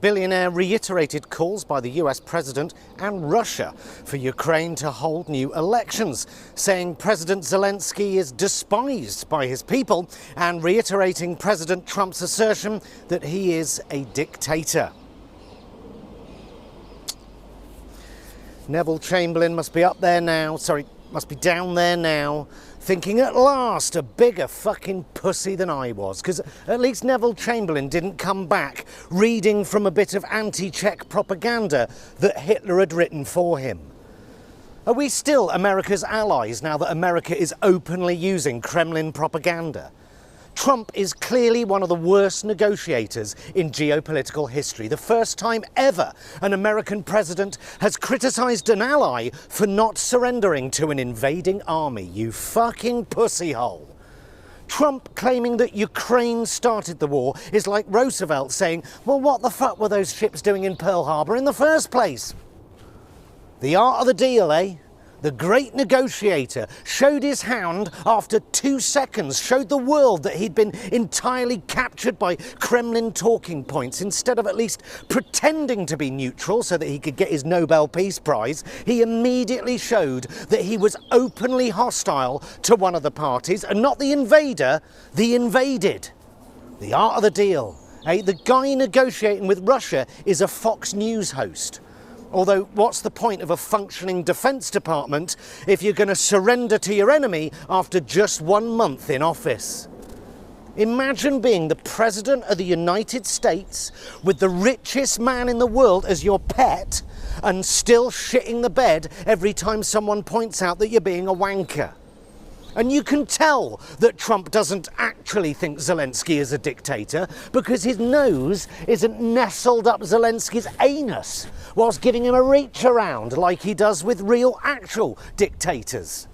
billionaire reiterated calls by the US president and Russia for Ukraine to hold new elections, saying President Zelensky is despised by his people and reiterating President Trump's assertion that he is a dictator. Neville Chamberlain must be down there now, thinking at last a bigger fucking pussy than I was, because at least Neville Chamberlain didn't come back reading from a bit of anti-Czech propaganda that Hitler had written for him. Are we still America's allies now that America is openly using Kremlin propaganda? Trump is clearly one of the worst negotiators in geopolitical history. The first time ever an American president has criticised an ally for not surrendering to an invading army, you fucking pussyhole. Trump claiming that Ukraine started the war is like Roosevelt saying, well, what the fuck were those ships doing in Pearl Harbor in the first place? The art of the deal, eh? The great negotiator showed his hand after 2 seconds, showed the world that he'd been entirely captured by Kremlin talking points. Instead of at least pretending to be neutral so that he could get his Nobel Peace Prize, he immediately showed that he was openly hostile to one of the parties, and not the invader, the invaded. The art of the deal. The guy negotiating with Russia is a Fox News host. Although, what's the point of a functioning Defence Department if you're going to surrender to your enemy after just 1 month in office? Imagine being the President of the United States with the richest man in the world as your pet and still shitting the bed every time someone points out that you're being a wanker. And you can tell that Trump doesn't actually think Zelensky is a dictator because his nose isn't nestled up Zelensky's anus whilst giving him a reach around like he does with real actual dictators.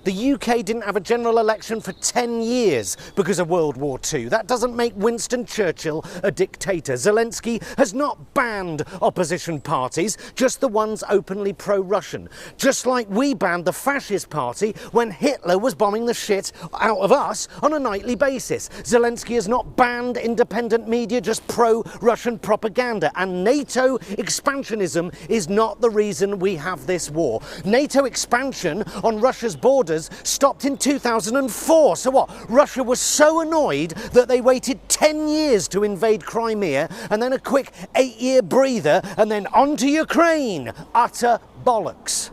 The UK didn't have a general election for 10 years because of World War II. That doesn't make Winston Churchill a dictator. Zelensky has not banned opposition parties, just the ones openly pro-Russian. Just like we banned the fascist party when Hitler was bombing the shit out of us on a nightly basis. Zelensky has not banned independent media, just pro-Russian propaganda. And NATO expansionism is not the reason we have this war. NATO expansion on Russia's borders stopped in 2004. So what? Russia was so annoyed that they waited 10 years to invade Crimea and then a quick 8-year breather and then on to Ukraine. Utter bollocks.